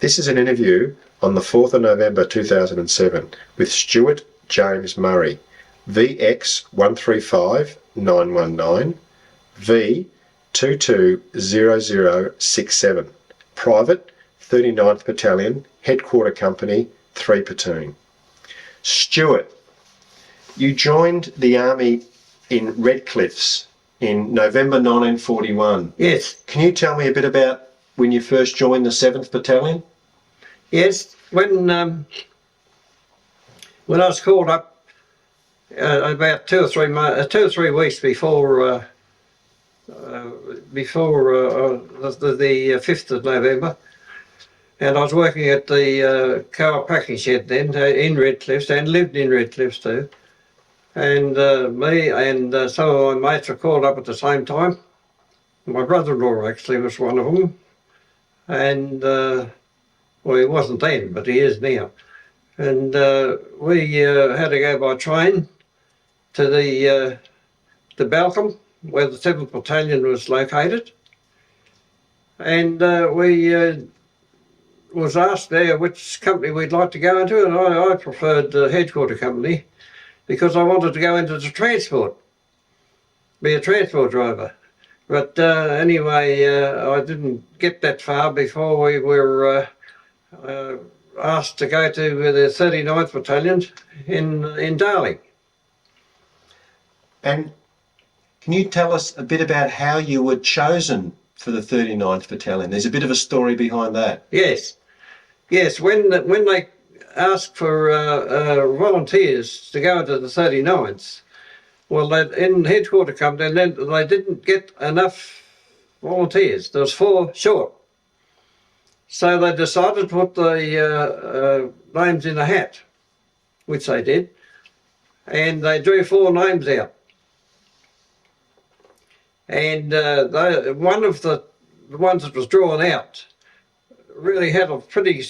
This is an interview on the 4th of November 2007 with Stuart James Murray, VX135919, V220067, Private 39th Battalion, Headquarter Company, 3 Platoon. Stuart, you joined the Army in Red Cliffs in November 1941. Yes. Can you tell me a bit about when you first joined the 7th Battalion? Yes, when I was called up about 2 or 3 weeks before the 5th of November, and I was working at the car packing shed then in Red Cliffs, and lived in Red Cliffs too. And me and some of my mates were called up at the same time. My brother-in-law actually was one of them, and well, he wasn't then, but he is now. And we had to go by train to the Balcombe, where the 7th Battalion was located. And we was asked there which company we'd like to go into, and I preferred the Headquarter Company because I wanted to go into the transport, be a transport driver. But anyway, I didn't get that far before we were asked to go to the 39th Battalion in Darley. And can you tell us a bit about how you were chosen for the 39th Battalion? There's a bit of a story behind that. Yes. When they asked for volunteers to go into the 39th, well, in Headquarter Company, they didn't get enough volunteers. There was 4 short. So they decided to put the names in a hat, which they did, and they drew 4 names out. And one of the ones that was drawn out really had a pretty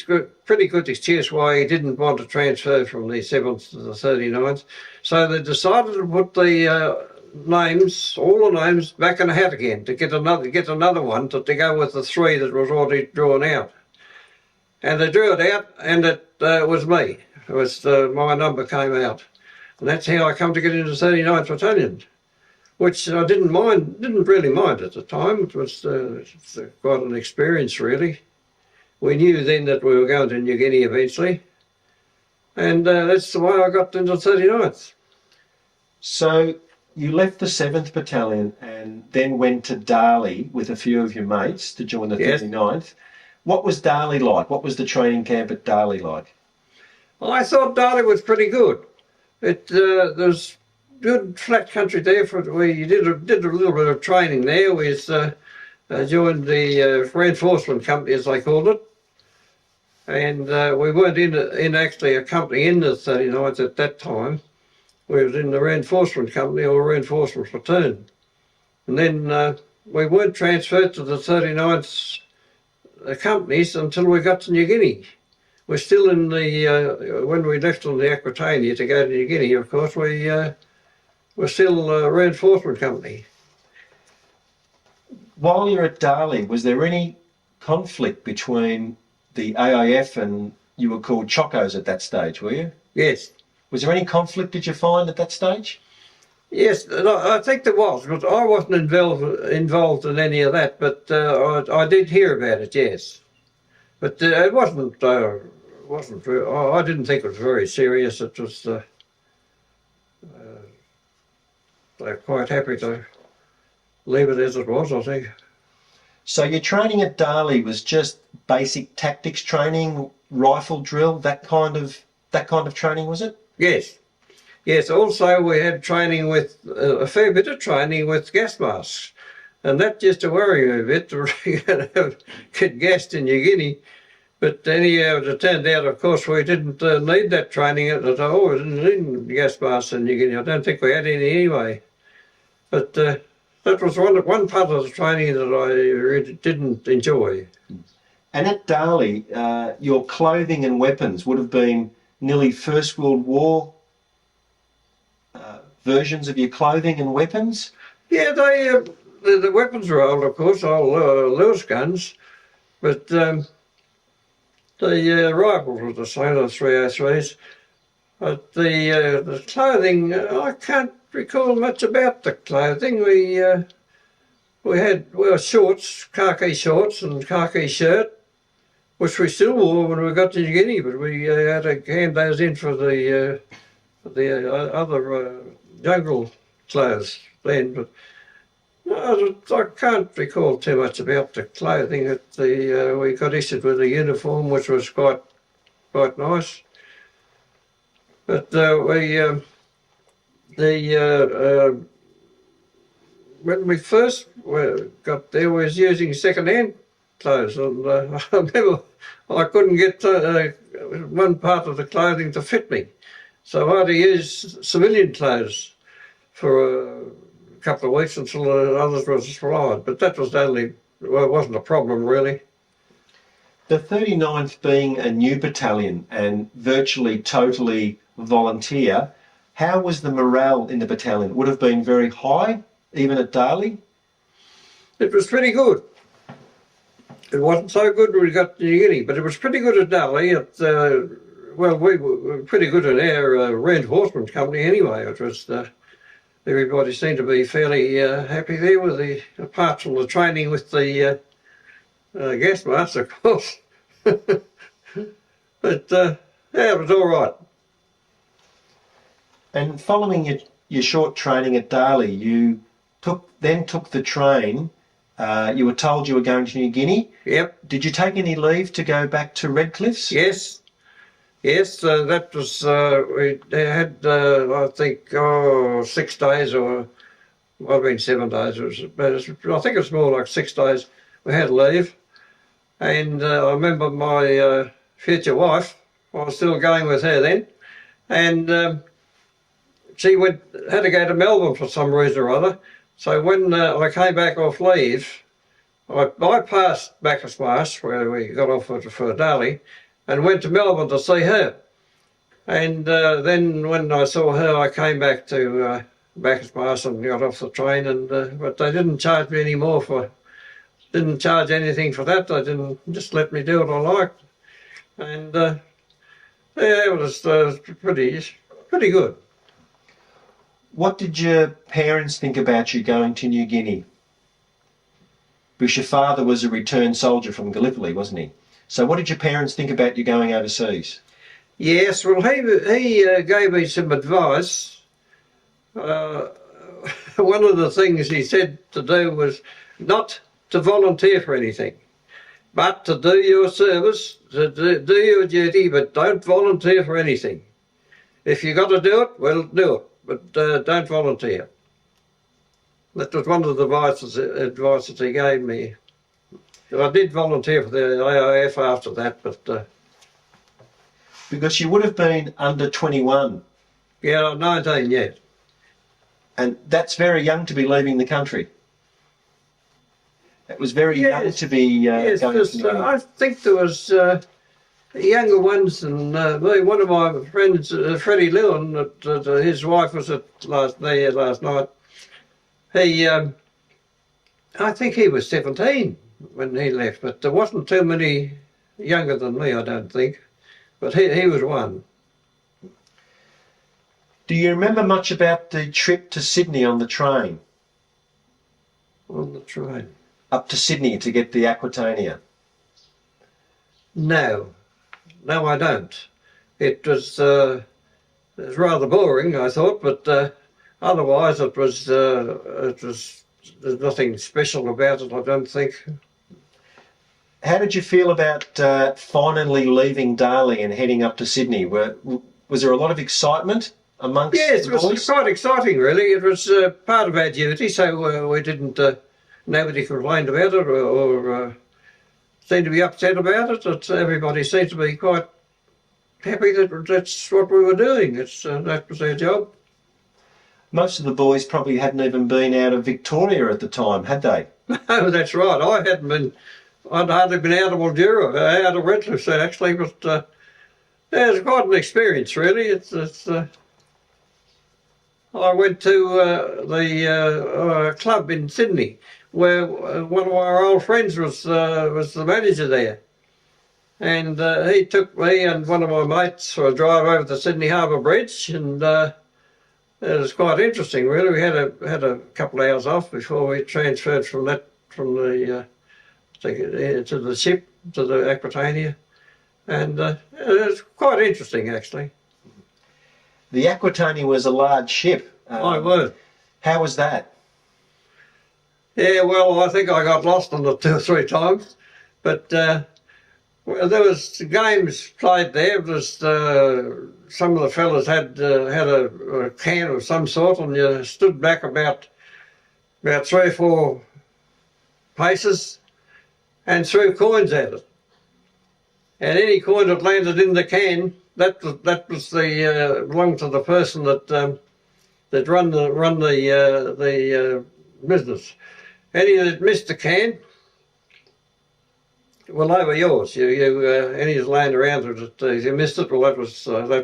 good excuse why he didn't want to transfer from the 7th to the 39th. So they decided to put the names, all the names, back in a hat again to get another one to go with the 3 that was already drawn out. And they drew it out, and it was me. It was my number came out, and that's how I come to get into the 39th Battalion, which I didn't really mind at the time. It was quite an experience, really. We knew then that we were going to New Guinea eventually, and that's the way I got into the 39th. So you left the 7th Battalion and then went to Darley with a few of your mates to join the 39th. What was Darley like? What was the training camp at Darley like? Well, I thought Darley was pretty good. There's good flat country there. We did a little bit of training there. We joined the reinforcement company, as they called it. And we weren't in actually a company in the 39th at that time. We was in the reinforcement company or reinforcement platoon. And then we weren't transferred to the 39th companies until we got to New Guinea. We're still in the, when we left on the Aquitania to go to New Guinea, of course, we were still a reinforcement company. While you're at Darley, was there any conflict between the AIF and you were called Chocos at that stage, were you? Yes. Was there any conflict, did you find, at that stage? Yes, I think there was, because I wasn't involved in any of that, but I did hear about it, yes. But it wasn't I didn't think it was very serious. It was, they're quite happy to leave it as it was, I think. So your training at Darley was just basic tactics training, rifle drill, that kind of training, was it? Yes. Yes, also we had training with, a fair bit of training with gas masks. And that used to worry me a bit, to get gassed in New Guinea. But anyhow, it turned out, of course, we didn't need that training at all. We didn't need gas masks in New Guinea. I don't think we had any anyway. But that was one part of the training that I really didn't enjoy. And at Darley, your clothing and weapons would have been nearly First World War versions of your clothing and weapons? Yeah, the weapons were old, of course, old Lewis guns, but The rifles were the same, the 303s. But the clothing, I can't recall much about the clothing. We wore shorts, khaki shorts and khaki shirt, which we still wore when we got to New Guinea, but we had to hand those in for the other jungle clothes then. But no, I can't recall too much about the clothing. We got issued with a uniform, which was quite nice. But when we first got there, we was using second-hand clothes, and I remember I couldn't get one part of the clothing to fit me, so I had to use civilian clothes for a couple of weeks until the others were supplied. But that was only, well, it wasn't a problem really. The 39th being a new battalion and virtually totally volunteer, how was the morale in the battalion? It would have been very high, even at Darley? It was pretty good. It wasn't so good when we got to New Guinea, but it was pretty good at Darley. Well, we were pretty good at our reinforcement company anyway. It was everybody seemed to be fairly happy there with apart from the training with the gas mask, of course. But yeah, it was all right. And following your short training at Darley, you then took the train. You were told you were going to New Guinea. Yep. Did you take any leave to go back to Red Cliffs? Yes. Yes, that was, we had, I think, 6 days, or might have been 7 days. I think it was more like 6 days we had leave. And I remember my future wife, I was still going with her then, and she had to go to Melbourne for some reason or other. So when I came back off leave, I bypassed Bacchus Marsh, where we got off for Darley, and went to Melbourne to see her. And then when I saw her, I came back to Bacchus Marsh and got off the train. And but they didn't charge me any more didn't charge anything for that. They didn't just let me do what I liked. And yeah, it was pretty good. What did your parents think about you going to New Guinea? Because your father was a returned soldier from Gallipoli, wasn't he? So what did your parents think about you going overseas? Yes, well, he gave me some advice. One of the things he said to do was not to volunteer for anything, but to do your service, to do your duty, but don't volunteer for anything. If you got to do it, well, do it, but don't volunteer. That was one of the advices he gave me. I did volunteer for the AIF after that, but... Because you would have been under 21. Yeah, 19, yeah. And that's very young to be leaving the country. It was very young to be going to I think there was younger ones than me. One of my friends, Freddie Lewin, his wife was there last night. I think he was 17 when he left, but there wasn't too many younger than me, I don't think. But he was one. Do you remember much about the trip to Sydney on the train? On the train? Up to Sydney to get the Aquitania? No, I don't. It was rather boring, I thought, but otherwise it was there's nothing special about it, I don't think. How did you feel about finally leaving Darley and heading up to Sydney? Was there a lot of excitement amongst the boys? Yes, it was quite exciting, really. It was part of our duty, so we didn't. Nobody complained about it or seemed to be upset about it. Everybody seemed to be quite happy that that's what we were doing. That was our job. Most of the boys probably hadn't even been out of Victoria at the time, had they? No, that's right. I'd hardly been out of Mildura, out of Red Cliffs actually, but yeah, it was quite an experience, really. I went to the club in Sydney, where one of our old friends was the manager there, And he took me and one of my mates for a drive over the Sydney Harbour Bridge, and it was quite interesting, really. We had a couple of hours off before we transferred from the to the ship, to the Aquitania, and it was quite interesting, actually. The Aquitania was a large ship. My word. How was that? Yeah, well, I think I got lost on it 2 or 3 times, but well, there was games played there. It was, some of the fellas had a can of some sort, and you stood back about 3 or 4 paces and threw coins at it. And any coin that landed in the can, that was the belonged to the person that run the business. Any that missed the can, well, they were yours. Any that's laying around it, if you missed it, well, that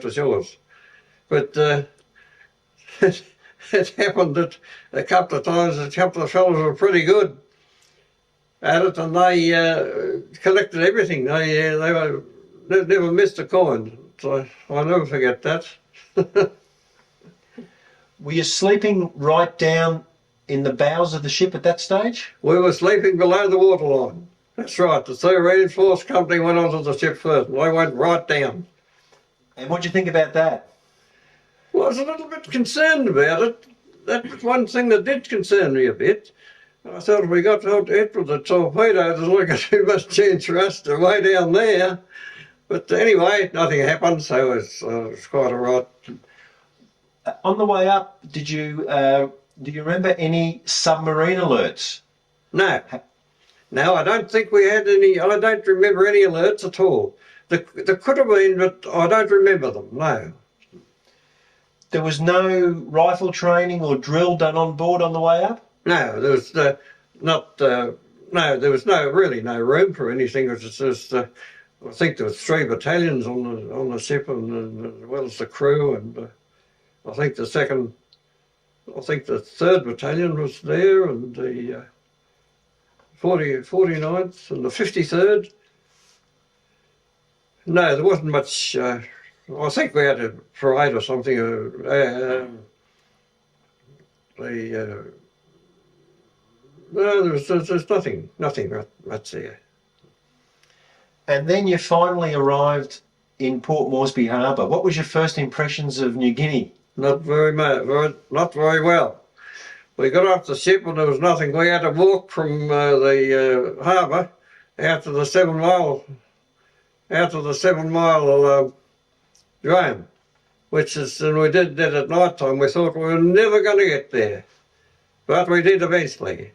was yours. But it happened that a couple of times, a couple of fellas were pretty good at it, and they collected everything. They never missed a coin. So I'll never forget that. Were you sleeping right down in the bows of the ship at that stage? We were sleeping below the waterline. That's right. The 3rd Reinforced Company went onto the ship first, and they went right down. And what do you think about that? Well, I was a little bit concerned about it. That was one thing that did concern me a bit. I thought if we got hit with the torpedo, there's not going to be much chance for us to way down there. But anyway, nothing happened, so it was quite all right. On the way up, do you remember any submarine alerts? No. No, I don't think we had any. I don't remember any alerts at all. There could have been, but I don't remember them, no. There was no rifle training or drill done on board on the way up? No, there was there was really no room for anything. It was just, I think there was 3 battalions on the ship, and as well as the crew, and I think the 3rd Battalion was there, and the 49th and the 53rd. No, there wasn't much. I think we had a parade or something. No, there's nothing much there. And then you finally arrived in Port Moresby Harbour. What was your first impressions of New Guinea? Not very well. We got off the ship and there was nothing. We had to walk from the harbour out to the 7 mile drone, which is, and we did that at night time. We thought we were never going to get there, but we did eventually.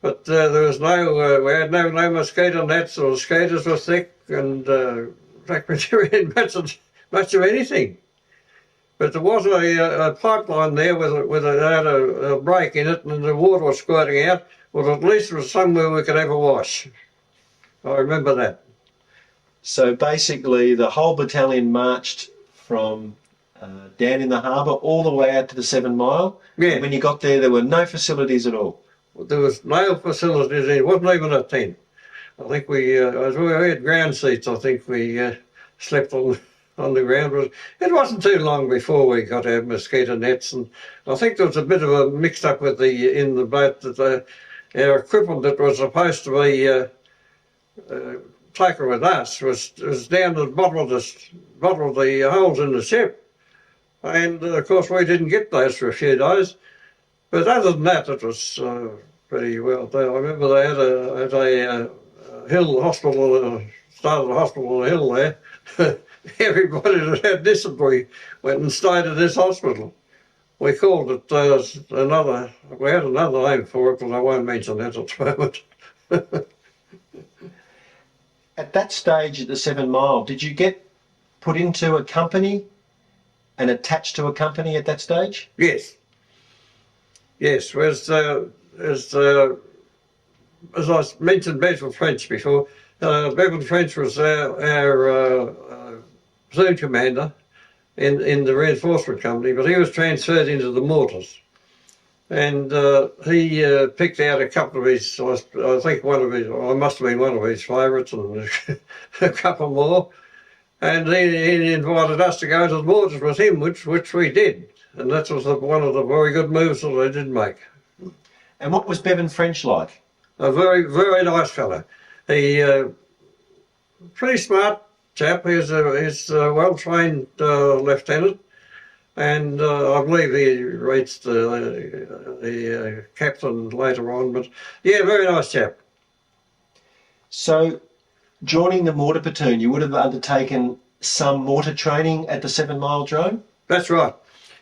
But there was we had no mosquito nets, or the mosquitoes were thick, and in fact we didn't much of anything. But there was a pipeline there with a break in it, and the water was squirting out. Well, at least there was somewhere we could have a wash. I remember that. So basically the whole battalion marched from down in the harbour all the way out to the 7 mile. Yeah. And when you got there were no facilities at all. There was no facilities. It wasn't even a tent. I think we had ground seats. I think we slept on the ground. It wasn't too long before we got our mosquito nets, and I think there was a bit of a mix up with in the boat that our equipment that was supposed to be taken with us was down at the bottom of the holes in the ship, and of course we didn't get those for a few days. But other than that, it was pretty well. I remember they had a hill hospital, started a hospital on a hill there. Everybody that had dysentery went and stayed at this hospital. We called it we had another name for it, but I won't mention that at the moment. At that stage at the 7 mile, did you get put into a company and attached to a company at that stage? Yes. Yes, as I mentioned Bevel French before, Bevel French was our platoon commander in the reinforcement company, but he was transferred into the mortars. and he picked out a couple of his, I think one of his, or must have been one of his favourites, and a couple more. And he invited us to go to the waters with him, which we did. And that was one of the very good moves that I did make. And what was Bevan French like? A very, very nice fellow. He, pretty smart chap. He's a well-trained lieutenant. And I believe he reached the captain later on. But yeah, very nice chap. So, joining the mortar platoon, you would have undertaken some mortar training at the 7 Mile drone? That's right.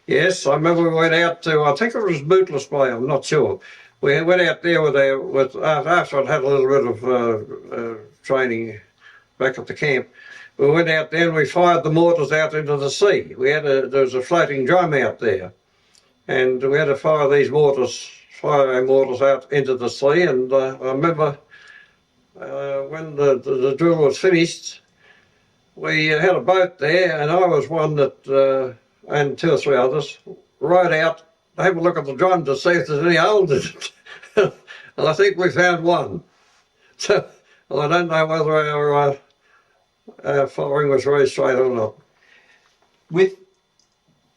Yes, I remember we went out to, I think it was Bootless Bay, I'm not sure. We went out there with after I'd had a little bit of training back at the camp. We went out there and we fired the mortars out into the sea. There was a floating drum out there. And we had to fire our mortars out into the sea. And I remember when the drill was finished, we had a boat there, and I was one that, and 2 or 3 others, rowed out to have a look at the drum to see if there's any holes in it. And I think we found one. So I don't know whether our firing was very straight or not.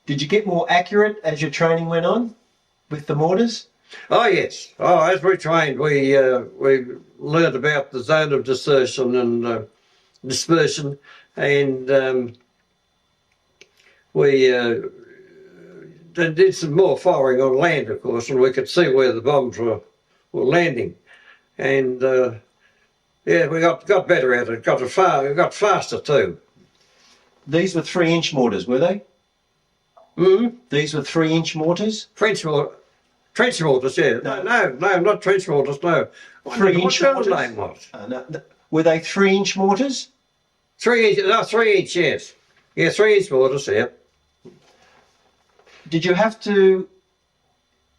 Did you get more accurate as your training went on with the mortars? Oh yes. Oh, as we trained, we learned about the zone of desertion and dispersion, and we did some more firing on land, of course, and we could see where the bombs were landing, and yeah, we got better at it. Got faster too. These were 3-inch mortars, were they? These were 3-inch mortars? Trench mortars, yeah. No, not trench mortars, no. 3-inch what mortars? Name was? No. Were they 3-inch mortars? 3-inch, yes. Yeah, 3-inch mortars, yeah. Did you have to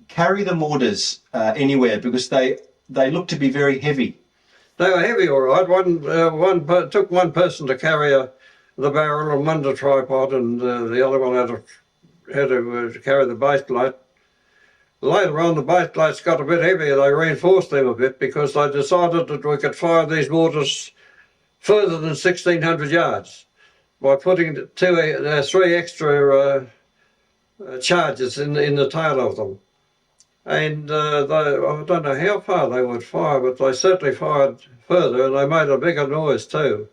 carry the mortars anywhere, because they look to be very heavy? They were heavy, all right. Took one person to carry the barrel and one to tripod, and the other one had to carry the base plate. Later on, the base plates got a bit heavier. They reinforced them a bit because they decided that we could fire these mortars further than 1,600 yards by putting 3 extra charges in the tail of them. And I don't know how far they would fire, but they certainly fired further, and they made a bigger noise too.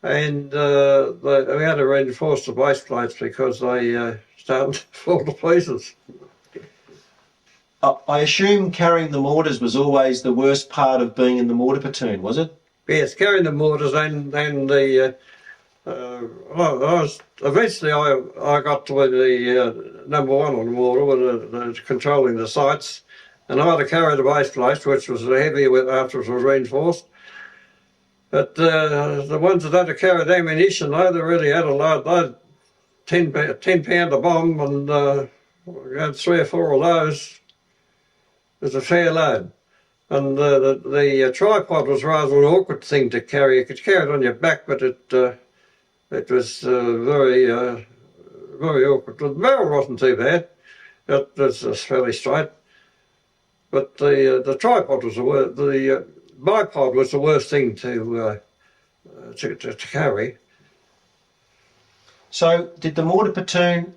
And we had to reinforce the base plates because they started to fall to pieces. I assume carrying the mortars was always the worst part of being in the mortar platoon, was it? Yes, carrying the mortars and the. Eventually I got to the number 1 on the mortar with controlling the sights, and I had to carry the base plate, which was heavier after it was reinforced. But the ones that had to carry the ammunition, they really had a load. They had 10 pound a bomb, and we had 3 or 4 of those. It was a fair load. And the tripod was rather an awkward thing to carry. You could carry it on your back, but it was very awkward. The barrel wasn't too bad. It was fairly straight. But the tripod was the bipod was the worst thing to carry. So did the mortar platoon,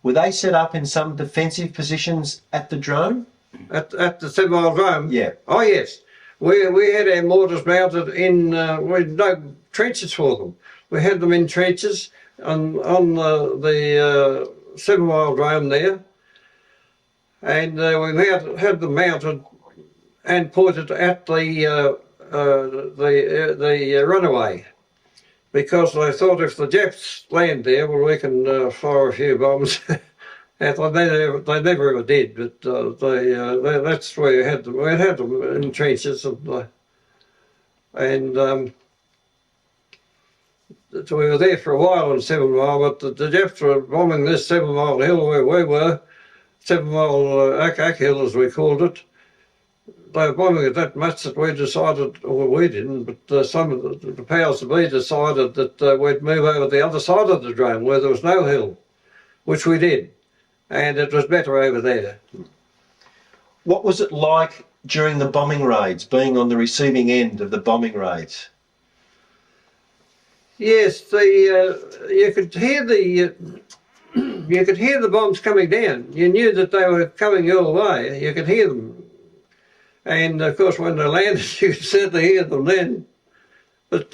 were they set up in some defensive positions at the drone? At the 7 Mile drone? Yeah. Oh yes. We had our mortars mounted in, we dug trenches for them. We had them in trenches on the 7 Mile drone there, and we had them mounted and pointed at the runaway, because they thought if the Japs land there, well, we can fire a few bombs. They never ever did, but that's where we had them. We had them in trenches, and so we were there for a while on 7 Mile, but the Japs were bombing this 7 Mile hill where we were, 7 Mile Ak Hill as we called it. They were bombing it that much that we decided, well, we didn't, but some of the powers that be decided that we'd move over the other side of the drone where there was no hill, which we did. and it was better over there. What was it like during the bombing raids, being on the receiving end of the bombing raids? Yes, you could hear the bombs coming down. You knew that they were coming your way. You could hear them, and of course when they landed, you could certainly hear them then. But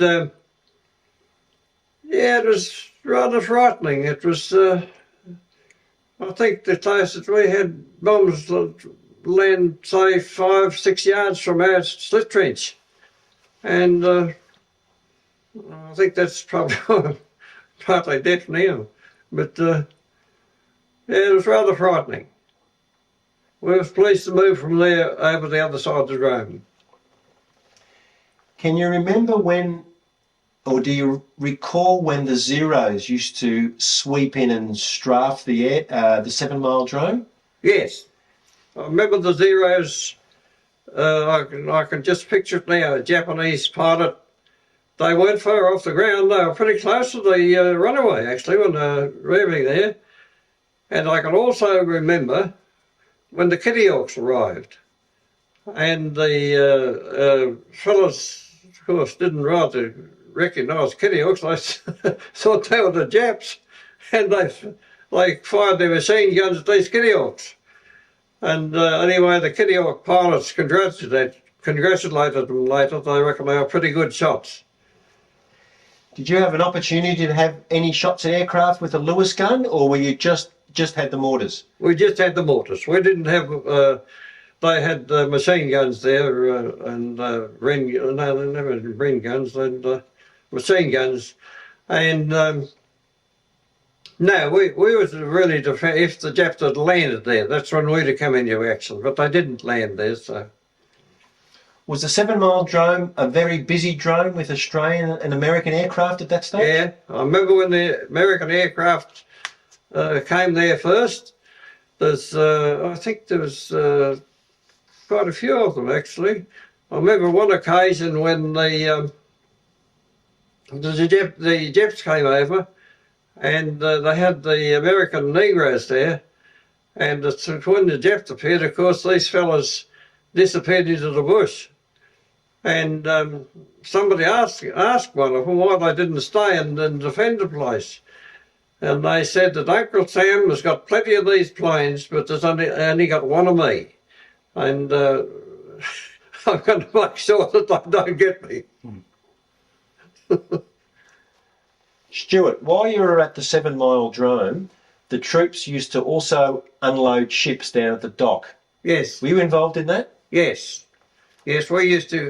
yeah, it was rather frightening. It was. I think the closest we had bombs land, say, 5-6 yards from our slit trench, and I think that's probably partly deaf now. But yeah, it was rather frightening. We were pleased to move from there over the other side of the Rome. Can you remember when, or do you recall when the Zeros used to sweep in and strafe the 7 Mile drone? Yes, I remember the Zeros. I can just picture it now. A Japanese pilot. They weren't far off the ground. They were pretty close to the runaway, actually, when they were rearing there. And I can also remember when the Kitty Hawks arrived. And the fellas, of course, didn't rather recognise Kitty Hawks. They thought they were the Japs. And they fired their machine guns at these Kitty Hawks. And anyway, the Kitty Hawk pilots congratulated them later. They reckon they were pretty good shots. Did you have an opportunity to have any shots at aircraft with a Lewis gun, or were you just had the mortars? We just had the mortars. We didn't have. They had machine guns there and Wren. No, they never had Wren guns. And machine guns, and no, we was really if the Japs had landed there, that's when we'd have come into action. But they didn't land there, so. Was the 7 Mile drone a very busy drone with Australian and American aircraft at that stage? Yeah, I remember when the American aircraft came there first. There's, I think there was quite a few of them actually. I remember one occasion when the Japs came over, and they had the American Negroes there, and when the Japs appeared, of course, these fellas disappeared into the bush. And somebody asked one of them why they didn't stay and defend the place. And they said that Uncle Sam has got plenty of these planes, but there's only got one of me. And I'm going to make sure that they don't get me. Stuart, while you were at the 7 Mile drone, the troops used to also unload ships down at the dock. Yes. Were you involved in that? Yes. Yes, we used to.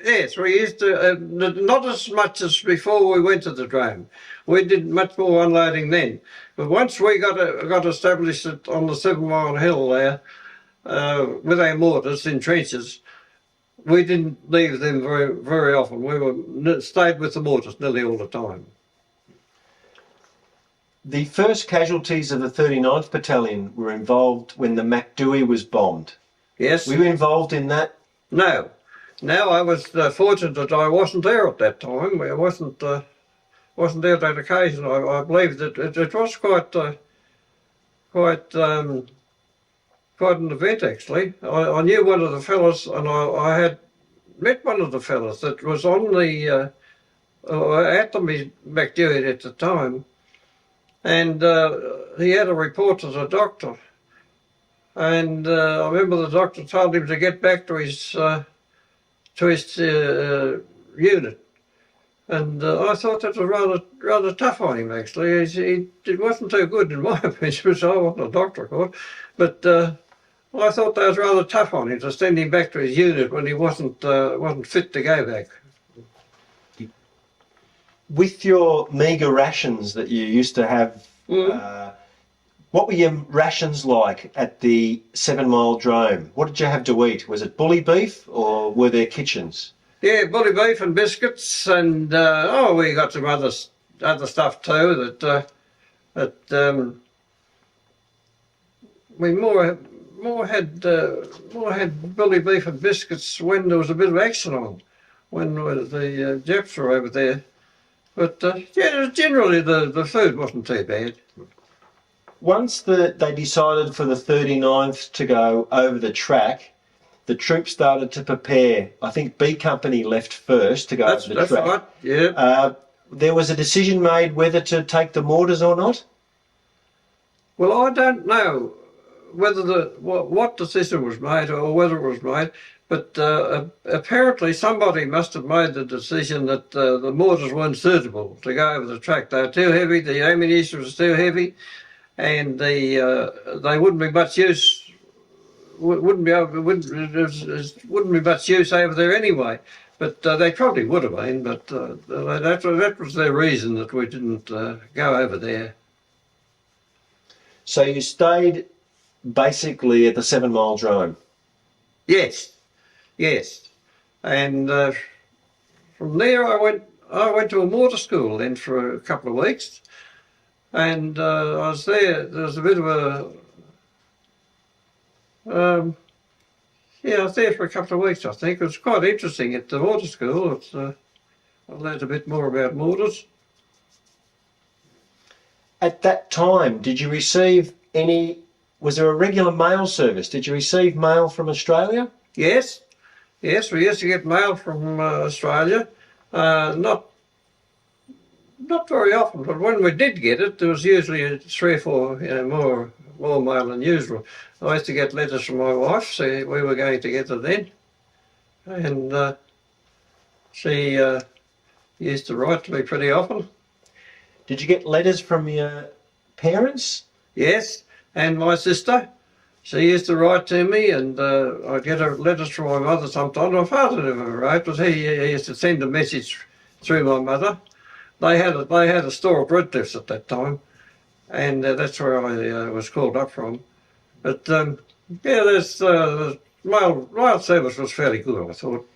Yes, we used to. Not as much as before we went to the drone. We did much more unloading then. But once we got established on the 7 Mile hill there, with our mortars in trenches, we didn't leave them very often. We stayed with the mortars nearly all the time. The first casualties of the 39th Battalion were involved when the MacDouey was bombed. Yes. Were you involved in that? No. No, I was fortunate that I wasn't there at that time. I wasn't there at that occasion. I believe that it was quite an event actually. I knew one of the fellas, and I had met one of the fellas that was on the at the MacDouey at the time, and he had a report to the doctor. And I remember the doctor told him to get back to his unit, and I thought that was rather tough on him actually. It wasn't too good in my opinion, so I wasn't a doctor, of course, but I thought that was rather tough on him to send him back to his unit when he wasn't fit to go back. With your meagre rations that you used to have. What were your rations like at the 7 Mile drone? What did you have to eat? Was it bully beef or were there kitchens? Yeah, bully beef and biscuits, and we got some other stuff too. That we more had bully beef and biscuits when there was a bit of action on, when the Japs were over there. But yeah, generally the food wasn't too bad. once they decided for the 39th to go over the track, the troops started to prepare. I think B Company left first to go over the track. That's right, yeah. There was a decision made whether to take the mortars or not? Well, I don't know whether what decision was made or whether it was made, but apparently somebody must have made the decision that the mortars weren't suitable to go over the track. They were too heavy, the ammunition was too heavy, and they wouldn't be much use. Wouldn't be much use over there anyway. But they probably would have been. But that was their reason that we didn't go over there. So you stayed basically at the 7 Mile Drome? Yes, and from there I went to a mortar school then for a couple of weeks, and I was there. There was a bit of a I was there for a couple of weeks, I think. It was quite interesting at the mortar school. I learned a bit more about mortars. At that time, did you receive was there a regular mail service? Did you receive mail from Australia? Yes, we used to get mail from Australia. Not very often, but when we did get it, there was usually 3 or 4 more mail than usual. I used to get letters from my wife, so we were going together then, and she used to write to me pretty often. Did you get letters from your parents? Yes, and my sister. She used to write to me, and I'd get letters from my mother sometimes. My father never wrote, but he used to send a message through my mother. They had a store of Redcliffs at that time, and that's where I was called up from. But the mail service was fairly good, I thought.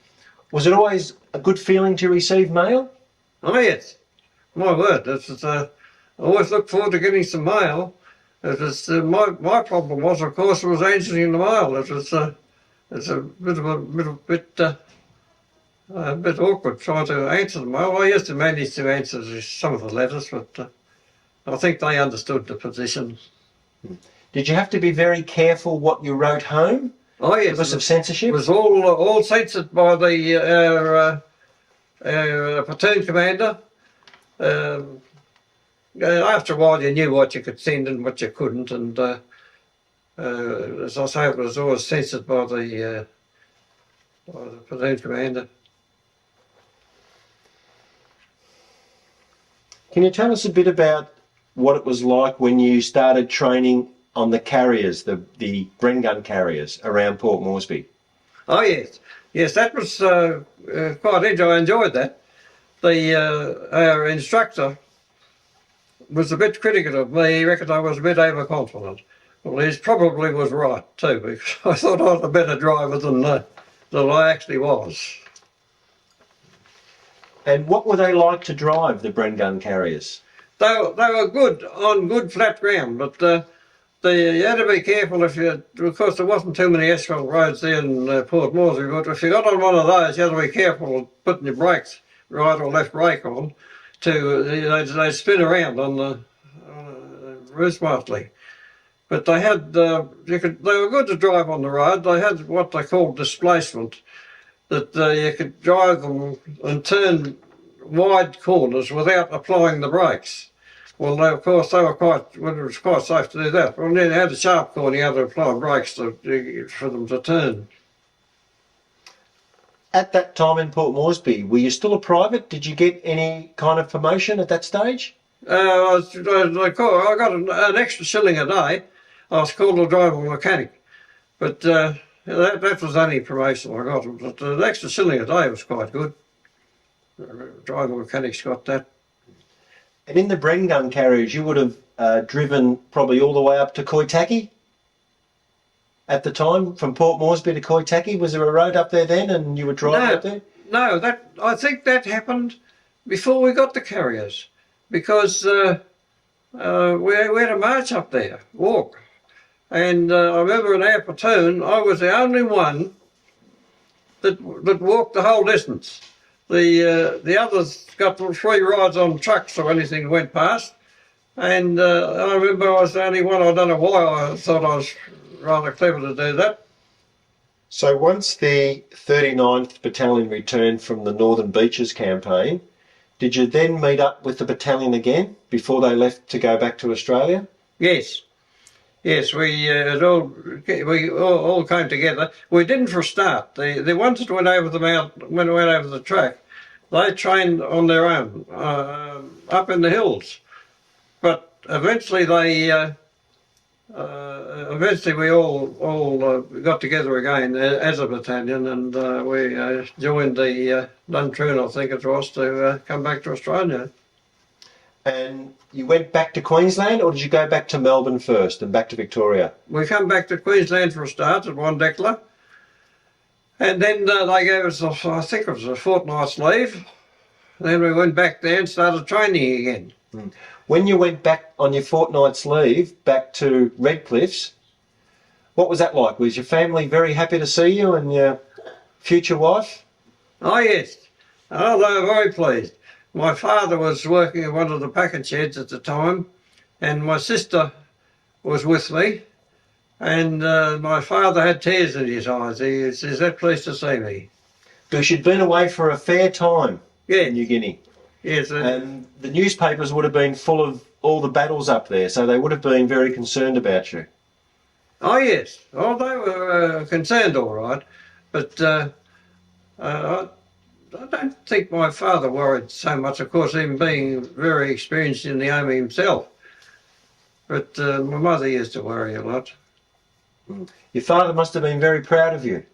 Was it always a good feeling to receive mail? Oh yes, my word! I always looked forward to getting some mail. It was my problem was, of course, was answering the mail. It's a bit awkward trying to answer the mail. I used to manage to answer some of the letters, but I think they understood the position. Did you have to be very careful what you wrote home? Oh yes, because of censorship. It was all censored by our platoon commander. After a while, you knew what you could send and what you couldn't, and as I say, it was always censored by the platoon commander. Can you tell us a bit about what it was like when you started training on the carriers, the Bren gun carriers around Port Moresby? Oh yes, that was quite interesting. I enjoyed that. Our instructor was a bit critical of me. He reckoned I was a bit overconfident. Well, he probably was right too, because I thought I was a better driver than I actually was. And what were they like to drive, the Bren gun carriers? They were good on good flat ground, but you had to be careful of course there wasn't too many asphalt roads there in Port Moresby, but if you got on one of those, you had to be careful of putting your brakes, right or left brake on, they spin around on the real smartly. But they had they were good to drive on the road. They had what they called displacement, that you could drive them and turn wide corners without applying the brakes. Well, of course, it was quite safe to do that. Well, then you had a sharp corner, you had to apply brakes for them to turn. At that time in Port Moresby, were you still a private? Did you get any kind of promotion at that stage? I got an extra shilling a day. I was called a driver mechanic, but that was the only promotion I got. But an extra shilling a day was quite good. Driver mechanics got that. And in the Bren gun carriers, you would have driven probably all the way up to Koitaki at the time, from Port Moresby to Koitaki. Was there a road up there then, and you were driving up there? No, I think that happened before we got the carriers, because we had a march up there, walk. And I remember in our platoon, I was the only one that walked the whole distance. The others got 3 rides on trucks or anything went past, And I remember I was the only one. I don't know why I thought I was rather clever to do that. So once the 39th Battalion returned from the Northern Beaches campaign, did you then meet up with the battalion again before they left to go back to Australia? Yes. Yes, we all came together. We didn't for a start. The ones that went over the track, they trained on their own up in the hills. But eventually we all got together again as a battalion, and we joined the Duntroon, I think it was, to come back to Australia. And you went back to Queensland, or did you go back to Melbourne first and back to Victoria? We come back to Queensland for a start at Wandekla, and then they gave us, I think it was a fortnight's leave. Then we went back there and started training again. When you went back on your fortnight's leave back to Redcliffs, what was that like? Was your family very happy to see you and your future wife? Oh yes, oh, they were very pleased. My father was working at one of the packing sheds at the time, and my sister was with me, and my father had tears in his eyes. He says, "That pleased to see me." Because you'd been away for a fair time in New Guinea. Yes. And the newspapers would have been full of all the battles up there, so they would have been very concerned about you. Oh yes. Oh, they were concerned, all right, but I don't think my father worried so much, of course, him being very experienced in the army himself. But my mother used to worry a lot. Your father must have been very proud of you.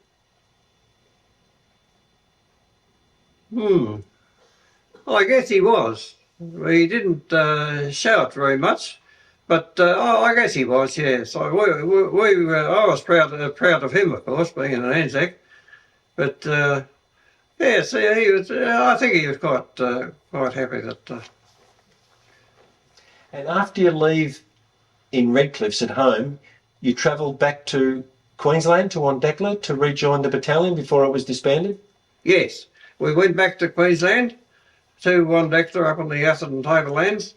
I guess he was. He didn't show it very much, but I guess he was, yes. I was proud of him, of course, being an Anzac. But yes, he was. I think he was quite happy that. And after you leave in Redcliffs at home, you travelled back to Queensland, to Wandekla, to rejoin the battalion before it was disbanded? Yes, we went back to Queensland, to Wandekla up on the Atherton Tablelands,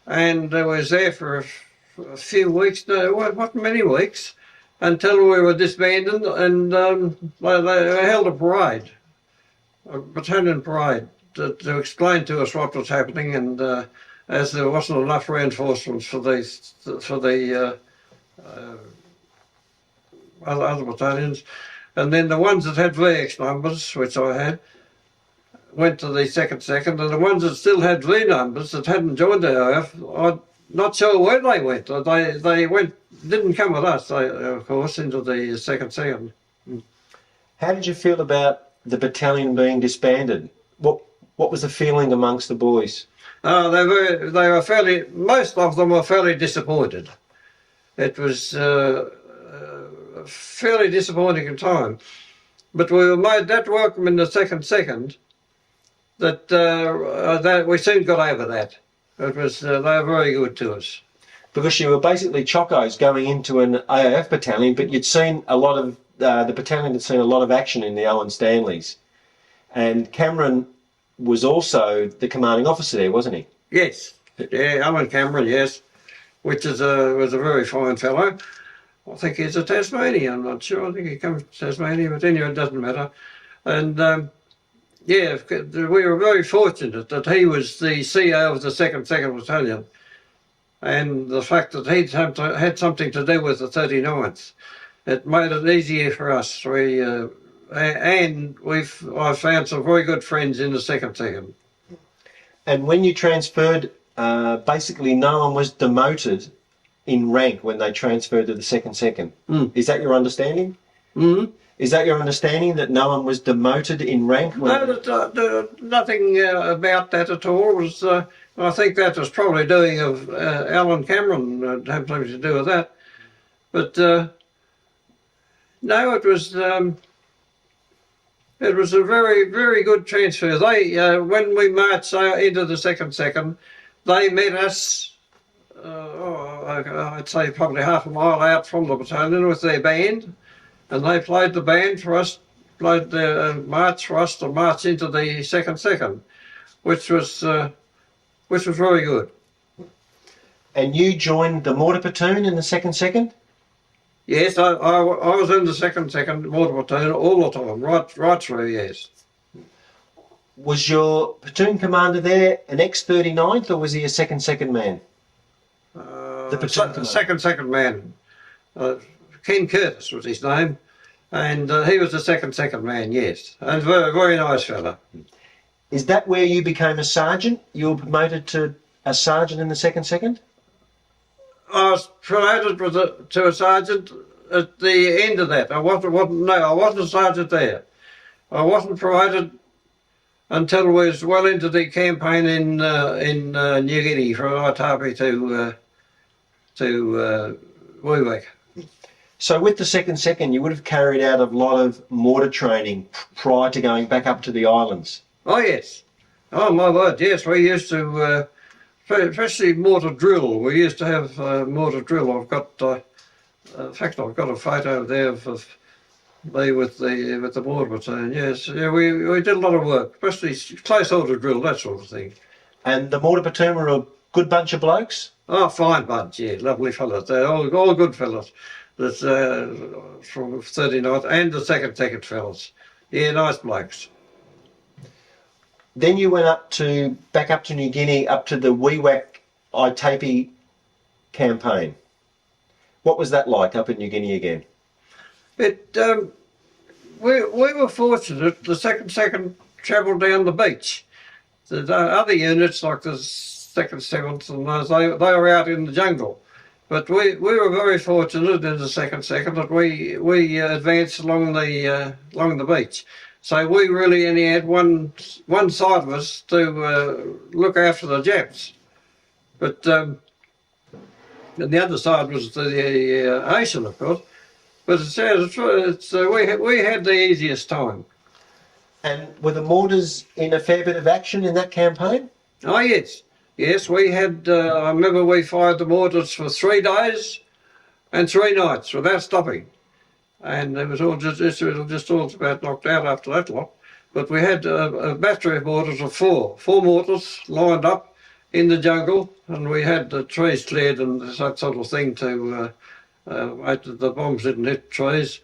and I was there for a few weeks, not many weeks, until we were disbanded, and they held a parade, a battalion parade, to explain to us what was happening, and as there wasn't enough reinforcements for the other battalions, and then the ones that had VX numbers, which I had, went to the second, and the ones that still had V numbers that hadn't joined the OF, I'm not sure where they went. They didn't come with us, of course, into the second. How did you feel about the battalion being disbanded? What was the feeling amongst the boys? They were fairly. Most of them were fairly disappointed. It was a fairly disappointing time, but we were made that welcome in the second that we soon got over that. It was they were very good to us. Because you were basically chocos going into an AIF battalion, but you'd seen a lot of the battalion had seen a lot of action in the Owen Stanleys, and Cameron was also the commanding officer there, wasn't he? Yes, yeah, Owen Cameron, yes, which was a very fine fellow. I think he's a Tasmanian. I'm not sure. I think he comes from Tasmania, but anyway, it doesn't matter. And yeah, we were very fortunate that he was the CEO of the second battalion, and the fact that he'd had something to do with the 39th, it made it easier for us. I've found some very good friends in the second. And when you transferred, basically no one was demoted in rank when they transferred to the second. Is that your understanding? Mm-hmm. Is that your understanding, that no one was demoted in rank? No, nothing about that at all. It was, I think that was probably doing of Alan Cameron, had something to do with that. But no, it was a very, very good transfer. They, when we marched into the second, they met us, I'd say probably half a mile out from the battalion with their band. And they played the band for us, played the march for us to march into the second, which was very good. And you joined the mortar platoon in the 2nd? Yes, I was in the 2nd mortar platoon all the time, right through, yes. Was your platoon commander there an ex-39th or was he a second man? The platoon commander. Second man. Ken Curtis was his name, and he was the second man, yes. And very nice fella. Is that where you became a sergeant? You were promoted to a sergeant in the 2nd? I was promoted to a sergeant at the end of that. I wasn't a sergeant there. I wasn't promoted until we was well into the campaign in New Guinea from Aitapi to Wewak. So with the 2nd, you would have carried out a lot of mortar training prior to going back up to the islands. Oh yes. Oh my word, yes. We used to, especially mortar drill. We used to have mortar drill. I've got, in fact, I've got a photo there of me with the mortar platoon. Yes, yeah, we did a lot of work, especially close order drill, that sort of thing. And the mortar platoon were a good bunch of blokes? Oh, fine bunch, yeah, lovely fellas. They're all good fellas. That's from 39th and the second fellas. Yeah, nice blokes. Then you went back up to New Guinea, up to the Wewak Aitapi campaign. What was that like up in New Guinea again? We were fortunate. The second travelled down the beach. The other units like the 2nd, 7th, and those they were out in the jungle. But we were very fortunate in the 2nd that we advanced along the beach. So we really only had one side of us to look after the Japs. But and the other side was the ocean, of course. But we had the easiest time. And were the mortars in a fair bit of action in that campaign? Oh yes, yes. We had. I remember we fired the mortars for 3 days and 3 nights without stopping, and it was all just all about knocked out after that lot. But we had a battery of mortars of four mortars lined up in the jungle, and we had the trees cleared and that sort of thing to make the bombs didn't hit trees.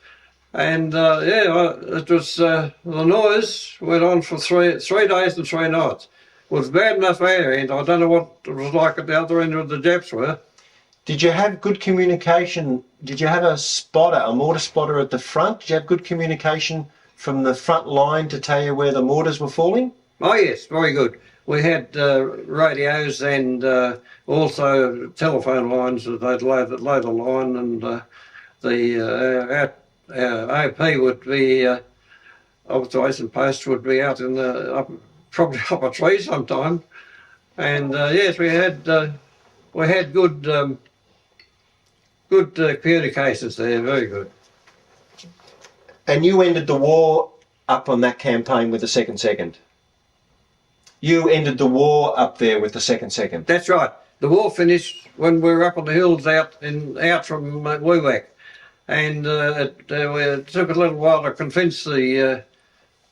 And it was the noise went on for three days and 3 nights. It was bad enough our end. I don't know what it was like at the other end of the Japs were. Did you have good communication? Did you have a mortar spotter at the front? Did you have good communication from the front line to tell you where the mortars were falling? Oh yes, very good. We had radios and also telephone lines that they'd load a line, and our OP would be, observation post would be out in probably up a tree sometime. And yes, we had good communications there, very good. And you ended the war up on that campaign with the 2nd. You ended the war up there with the 2nd. That's right. The war finished when we were up on the hills out from Wewak, and it took a little while to convince the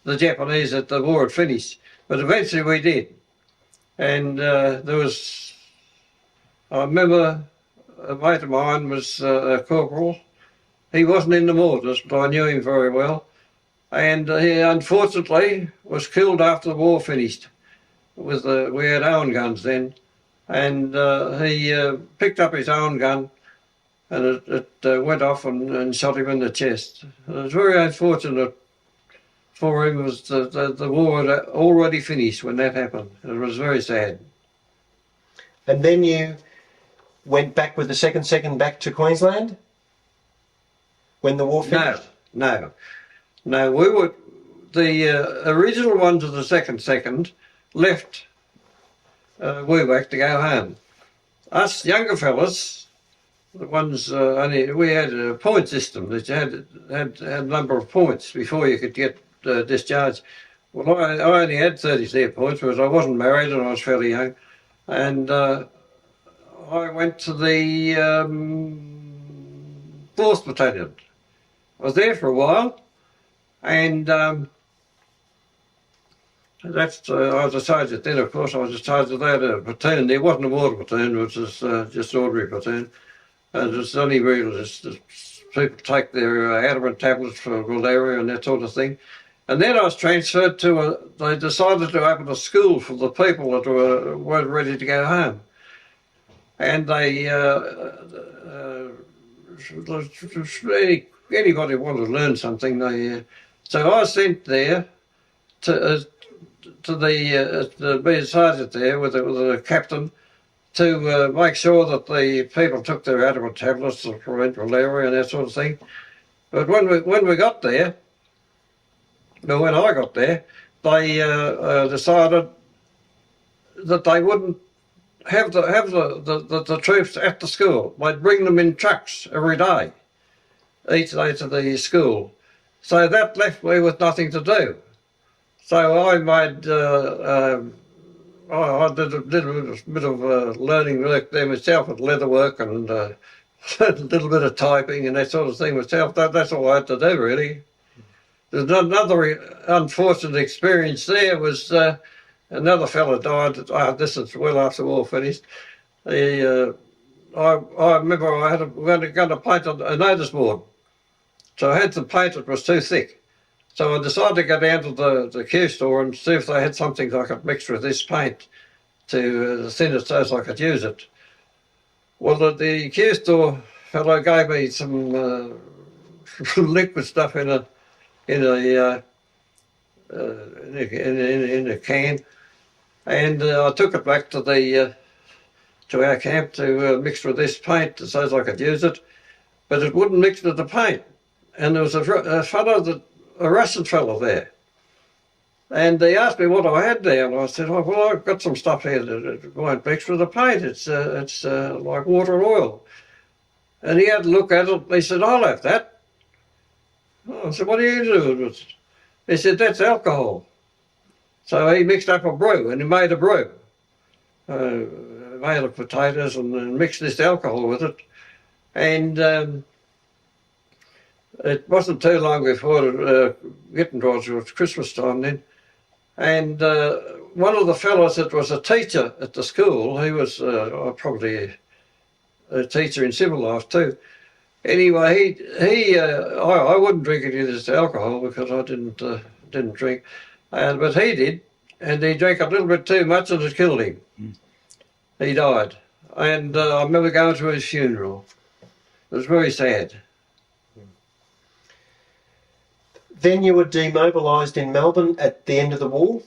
Japanese that the war had finished, but eventually we did. And I remember a mate of mine was a corporal. He wasn't in the mortars, but I knew him very well, and he unfortunately was killed after the war finished. We had own guns then, and he picked up his own gun, and it went off and shot him in the chest. It was very unfortunate for him. Was the war had already finished when that happened. It was very sad. And then you went back with the 2nd back to Queensland when the war finished? No. We were the original ones of the 2nd left Wewak to go home. Us younger fellas, the ones we had a point system that you had a number of points before you could get discharged. Well, I only had 30 points because I wasn't married and I was fairly young, and I went to the 4th Battalion. I was there for a while, and That's I was a sergeant then, of course. I was a sergeant at a platoon. There wasn't a water platoon, which was just ordinary platoon. And it's only real just people take their adamant tablets for malaria and that sort of thing. And then I was transferred to they decided to open a school for the people that weren't ready to go home. And they, anybody wanted to learn something, so I was sent there to be a sergeant there with a captain to make sure that the people took their adamant tablets to prevent malaria and that sort of thing. But when we got there, well, when I got there, they decided that they wouldn't have the troops at the school. They'd bring them in trucks every day, each day to the school. So that left me with nothing to do. So I made, I did a bit of learning work there myself with leather work and a little bit of typing and that sort of thing myself. That's all I had to do, really. There's another unfortunate experience there was another fellow died. This is well after the war finished. I remember I had going to paint a notice board. So I had to paint, it was too thick. So I decided to go down to the Q store and see if they had something I could mix with this paint to thin it so I could use it. Well, the Q store fellow gave me some liquid stuff in a can, and I took it back to our camp to mix with this paint so I could use it, but it wouldn't mix with the paint. And there was a Russian fellow there, and they asked me what I had there, and I said, "Oh, well, I've got some stuff here that won't mix with the paint. It's like water and oil." And he had a look at it. And he said, "I'll have that." I said, "What do you do with it?" He said, "That's alcohol." So he mixed up a brew, and he made a brew, made of potatoes, and mixed this alcohol with it. And it wasn't too long before getting towards it was Christmas time then. And one of the fellows that was a teacher at the school, he was probably a teacher in civil life too. Anyway, I wouldn't drink any of this alcohol because I didn't drink, but he did, and he drank a little bit too much and it killed him. He died, and I remember going to his funeral. It was very sad. Then you were demobilised in Melbourne at the end of the war?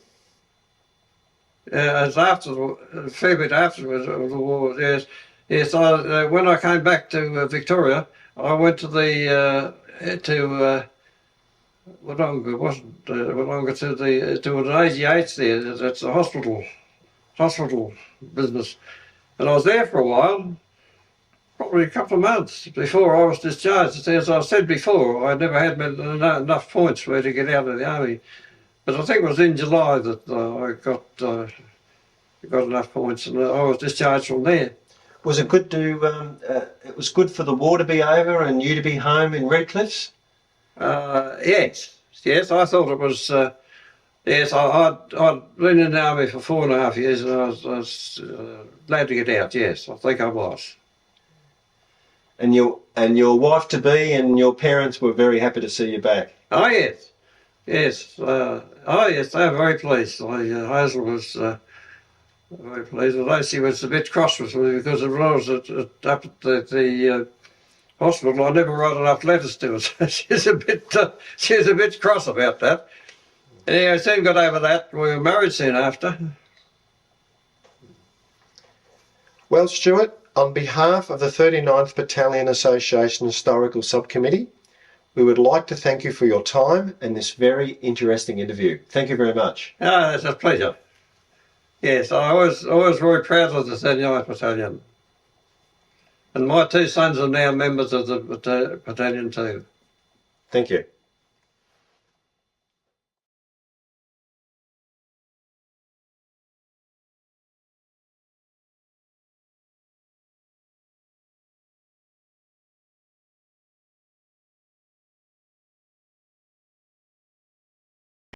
As after a fair bit afterwards of the war, yes. Yes, when I came back to Victoria, I went to Wodonga, wasn't Wodonga, to an AGH there. That's a hospital business, and I was there for a while. Probably a couple of months before I was discharged. As I said before, I never had enough points for me to get out of the army. But I think it was in July that I got enough points, and I was discharged from there. Was it good it was good for the war to be over and you to be home in Redcliffs? Yes, I thought it was. Yes, I'd been in the army for 4.5 years, and I was glad to get out. Yes, I think I was. And your wife-to-be and your parents were very happy to see you back. Oh yes, yes. Yes, they were very pleased. Hazel was very pleased. Although she was a bit cross with me because when I was up at the hospital, I never wrote enough letters to her. She's a bit cross about that. Anyway, I soon got over that. We were married soon after. Well, Stuart, on behalf of the 39th Battalion Association Historical Subcommittee, we would like to thank you for your time and this very interesting interview. Thank you very much. Oh, it's a pleasure. Yes, I was very proud of the 39th Battalion. And my two sons are now members of the battalion too. Thank you.